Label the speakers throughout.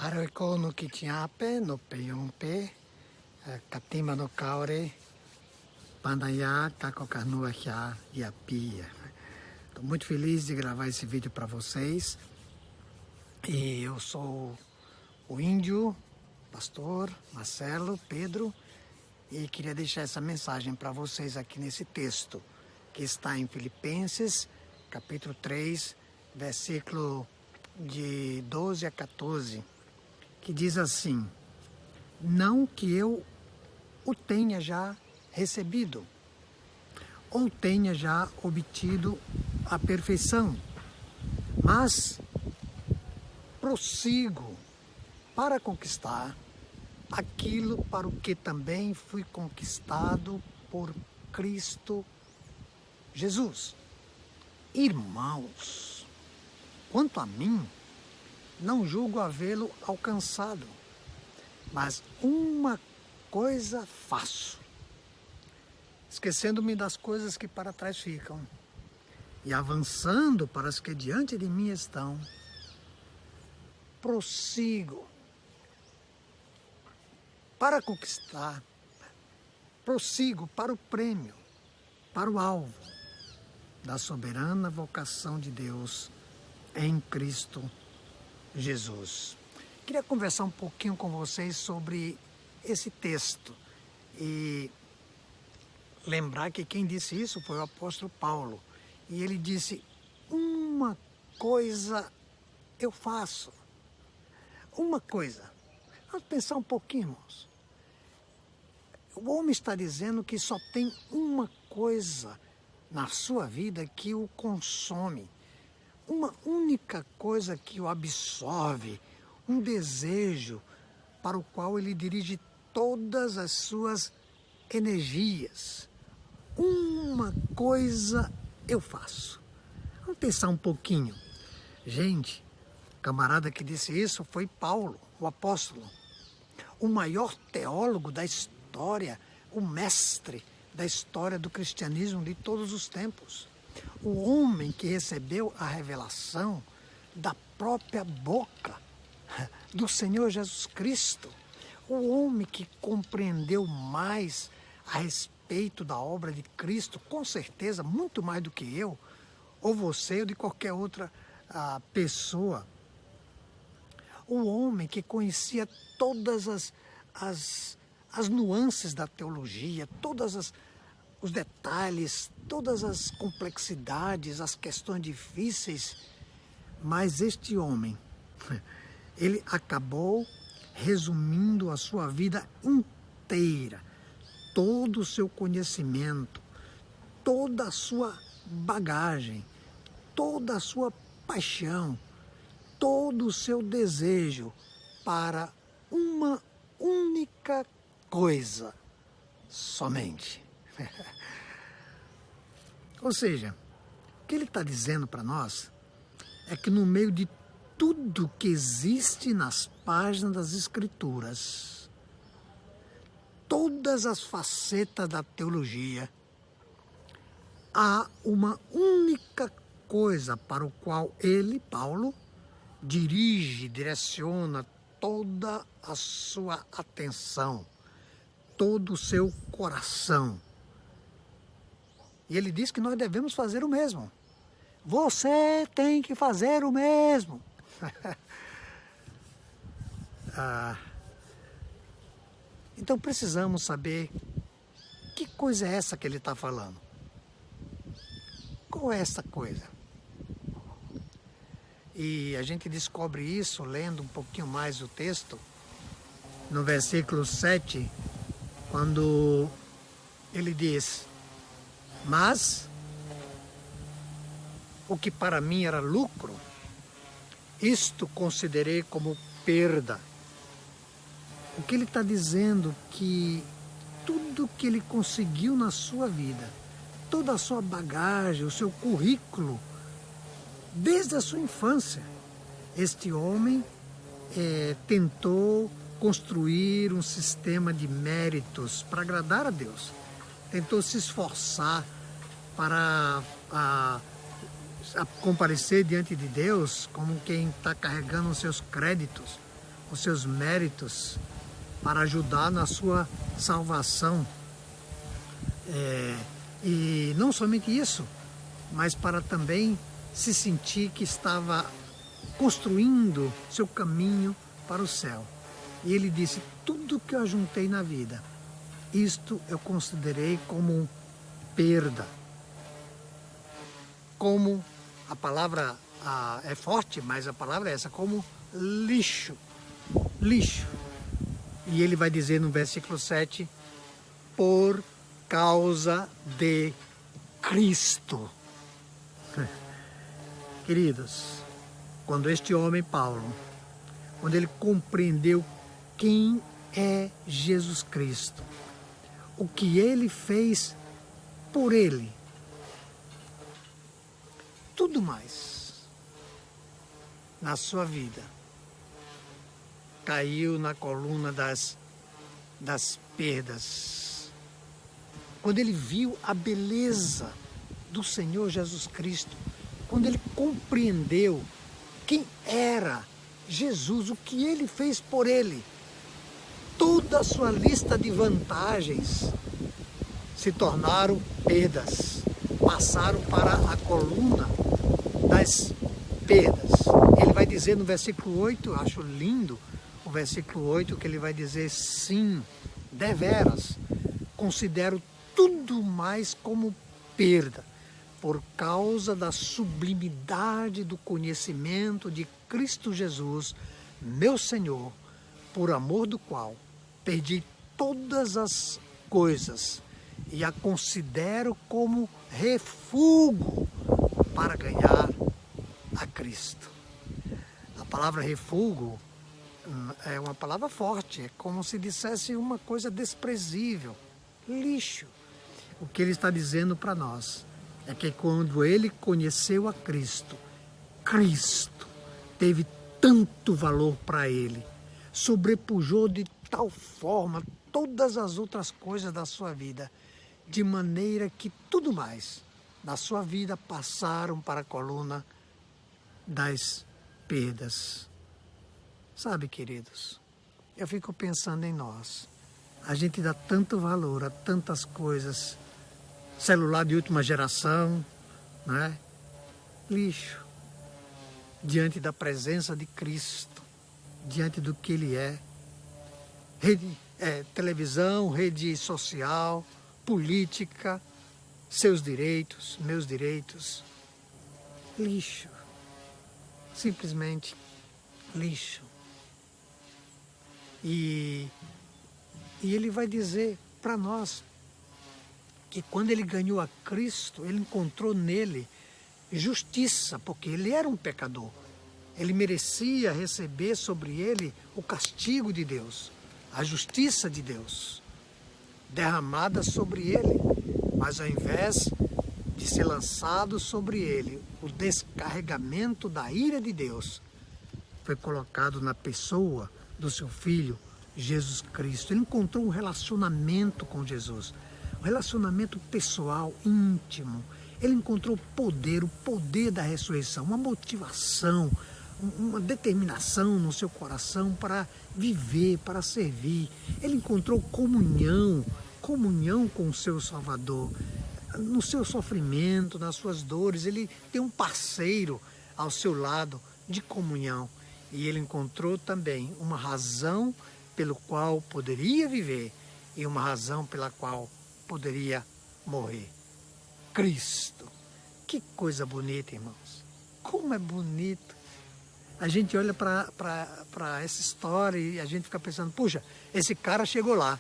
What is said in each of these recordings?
Speaker 1: Haroiko no Kitiape, no Peyompe, Katima no Kaore, Pandaya, Kakokanua Hia e Apia. Estou muito feliz de gravar esse vídeo para vocês. E eu sou o índio, pastor Marcelo Pedro, e queria deixar essa mensagem para vocês aqui nesse texto, que está em Filipenses, capítulo 3, versículo de 12 a 14, que diz assim: não que eu o tenha já recebido, ou tenha já obtido a perfeição, mas prossigo para conquistar aquilo para o que também fui conquistado por Cristo Jesus. Irmãos, quanto a mim, não julgo havê-lo alcançado, mas uma coisa faço, esquecendo-me das coisas que para trás ficam e avançando para as que diante de mim estão, prossigo para conquistar, prossigo para o prêmio, para o alvo da soberana vocação de Deus em Cristo Jesus. Queria conversar um pouquinho com vocês sobre esse texto e lembrar que quem disse isso foi o apóstolo Paulo. E ele disse: uma coisa eu faço. Uma coisa. Vamos pensar um pouquinho, irmãos. O homem está dizendo que só tem uma coisa na sua vida que o consome. Uma única coisa que o absorve, um desejo para o qual ele dirige todas as suas energias. Uma coisa eu faço. Vamos pensar um pouquinho. Gente, o camarada que disse isso foi Paulo, o apóstolo, o maior teólogo da história, o mestre da história do cristianismo de todos os tempos. O homem que recebeu a revelação da própria boca do Senhor Jesus Cristo. O homem que compreendeu mais a respeito da obra de Cristo, com certeza, muito mais do que eu, ou você, ou de qualquer outra pessoa. O homem que conhecia todas as nuances da teologia, todos os detalhes, todas as complexidades, as questões difíceis. Mas este homem, ele acabou resumindo a sua vida inteira, todo o seu conhecimento, toda a sua bagagem, toda a sua paixão, todo o seu desejo para uma única coisa somente. Ou seja, o que ele está dizendo para nós é que no meio de tudo que existe nas páginas das Escrituras, todas as facetas da teologia, há uma única coisa para o qual ele, Paulo, direciona toda a sua atenção, todo o seu coração. E ele diz que nós devemos fazer o mesmo. Você tem que fazer o mesmo. Então precisamos saber que coisa é essa que ele está falando. Qual é essa coisa? E a gente descobre isso lendo um pouquinho mais o texto, no versículo 7, quando ele diz: mas o que para mim era lucro, isto considerei como perda. O que ele está dizendo que tudo que ele conseguiu na sua vida, toda a sua bagagem, o seu currículo, desde a sua infância, este homem tentou construir um sistema de méritos para agradar a Deus. Tentou se esforçar para comparecer diante de Deus como quem está carregando os seus créditos, os seus méritos para ajudar na sua salvação. E não somente isso, mas para também se sentir que estava construindo seu caminho para o céu. E ele disse: tudo que eu ajuntei na vida, isto eu considerei como perda. Como a palavra é forte, mas a palavra é essa, como lixo. Lixo. E ele vai dizer no versículo 7, por causa de Cristo. Queridos, quando este homem, Paulo, quando ele compreendeu quem é Jesus Cristo, o que ele fez por ele, tudo mais na sua vida caiu na coluna das perdas. Quando ele viu a beleza do Senhor Jesus Cristo, quando ele compreendeu quem era Jesus, o que ele fez por ele, toda a sua lista de vantagens se tornaram perdas, passaram para a coluna das perdas. Ele vai dizer no versículo 8, eu acho lindo o versículo 8, que ele vai dizer: sim, deveras, considero tudo mais como perda, por causa da sublimidade do conhecimento de Cristo Jesus, meu Senhor, por amor do qual perdi todas as coisas e a considero como refúgio para ganhar a Cristo. A palavra refúgio é uma palavra forte, é como se dissesse uma coisa desprezível, lixo. O que ele está dizendo para nós é que quando ele conheceu a Cristo, Cristo teve tanto valor para ele, sobrepujou de tal forma todas as outras coisas da sua vida, de maneira que tudo mais da sua vida passaram para a coluna das perdas. Sabe, queridos, eu fico pensando em nós. A gente dá tanto valor a tantas coisas, celular de última geração, né? Lixo, diante da presença de Cristo, diante do que Ele é. Televisão, rede social, política, seus direitos, meus direitos. Lixo, simplesmente lixo. E ele vai dizer para nós que quando ele ganhou a Cristo, ele encontrou nele justiça, porque ele era um pecador. Ele merecia receber sobre ele o castigo de Deus, a justiça de Deus, derramada sobre ele. Mas ao invés de ser lançado sobre ele o descarregamento da ira de Deus, foi colocado na pessoa do seu Filho, Jesus Cristo. Ele encontrou um relacionamento com Jesus, um relacionamento pessoal, íntimo. Ele encontrou poder, o poder da ressurreição, uma motivação, uma determinação no seu coração para viver, para servir. Ele encontrou comunhão com o seu Salvador. No seu sofrimento, nas suas dores, ele tem um parceiro ao seu lado de comunhão. E ele encontrou também uma razão pelo qual poderia viver e uma razão pela qual poderia morrer. Cristo. Que coisa bonita, irmãos. Como é bonito. A gente olha para essa história e a gente fica pensando, puxa, esse cara chegou lá.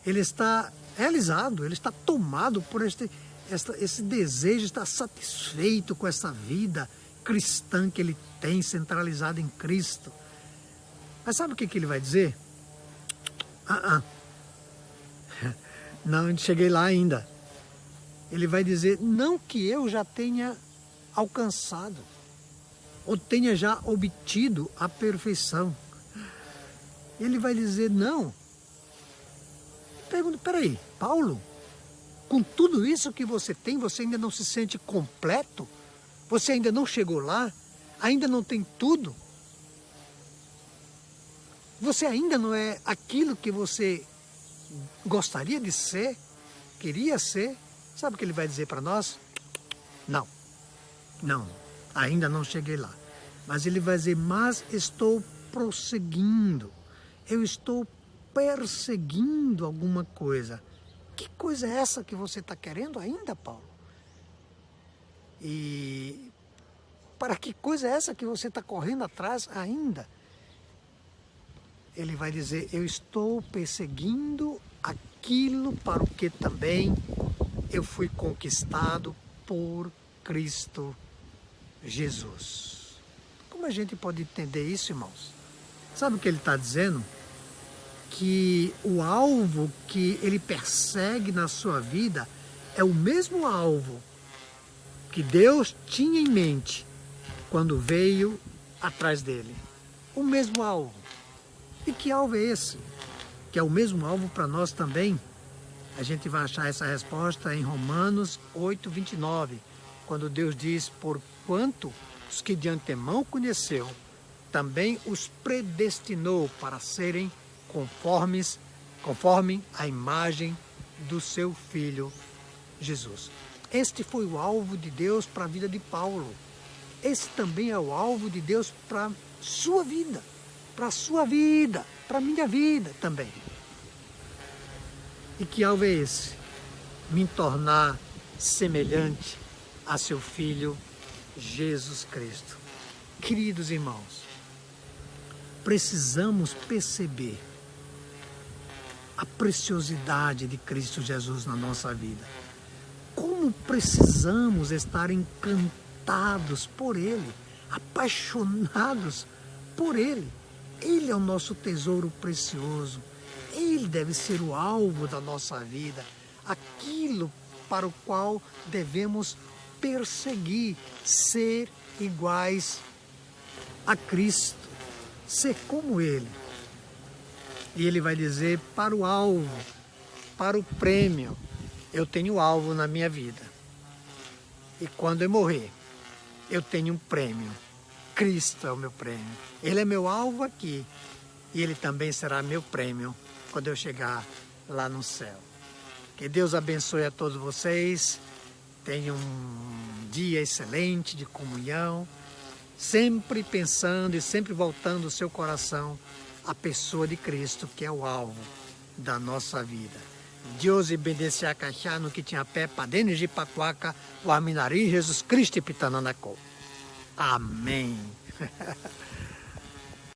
Speaker 1: Ele está realizado, ele está tomado por esse desejo, está satisfeito com essa vida cristã que ele tem, centralizada em Cristo. Mas sabe o que ele vai dizer? Não cheguei lá ainda. Ele vai dizer, não que eu já tenha alcançado, ou tenha já obtido a perfeição. Ele vai dizer, não. Pergunto, peraí, Paulo, com tudo isso que você tem, você ainda não se sente completo? Você ainda não chegou lá? Ainda não tem tudo? Você ainda não é aquilo que você gostaria de ser, queria ser. Sabe o que ele vai dizer para nós? Não, ainda não cheguei lá. Mas ele vai dizer, mas estou prosseguindo. Eu estou perseguindo alguma coisa. Que coisa é essa que você está querendo ainda, Paulo? E para que coisa é essa que você está correndo atrás ainda? Ele vai dizer, eu estou perseguindo aquilo para o que também eu fui conquistado por Cristo Jesus. Como a gente pode entender isso, irmãos? Sabe o que ele está dizendo? Que o alvo que ele persegue na sua vida é o mesmo alvo que Deus tinha em mente quando veio atrás dele. O mesmo alvo. E que alvo é esse? Que é o mesmo alvo para nós também. A gente vai achar essa resposta em Romanos 8, 29, quando Deus diz, porquanto os que de antemão conheceu, também os predestinou para serem conforme a imagem do seu Filho Jesus. Este foi o alvo de Deus para a vida de Paulo. Esse também é o alvo de Deus para a sua vida, para a minha vida também. E que alvo é esse? Me tornar semelhante a seu Filho Jesus Cristo. Queridos irmãos, precisamos perceber a preciosidade de Cristo Jesus na nossa vida. Como precisamos estar encantados por Ele, apaixonados por Ele. Ele é o nosso tesouro precioso. Ele deve ser o alvo da nossa vida, aquilo para o qual devemos perseguir, ser iguais a Cristo, ser como Ele. E Ele vai dizer, para o alvo, para o prêmio, eu tenho alvo na minha vida. E quando eu morrer, eu tenho um prêmio. Cristo é o meu prêmio. Ele é meu alvo aqui. E Ele também será meu prêmio quando eu chegar lá no céu. Que Deus abençoe a todos vocês. Tenham um dia excelente de comunhão. Sempre pensando e sempre voltando o seu coração à pessoa de Cristo, que é o alvo da nossa vida. Deus bendice a caixa no que tinha pé, padene de pacuaca, o aminari Jesus Cristo e pitananacô. Amém.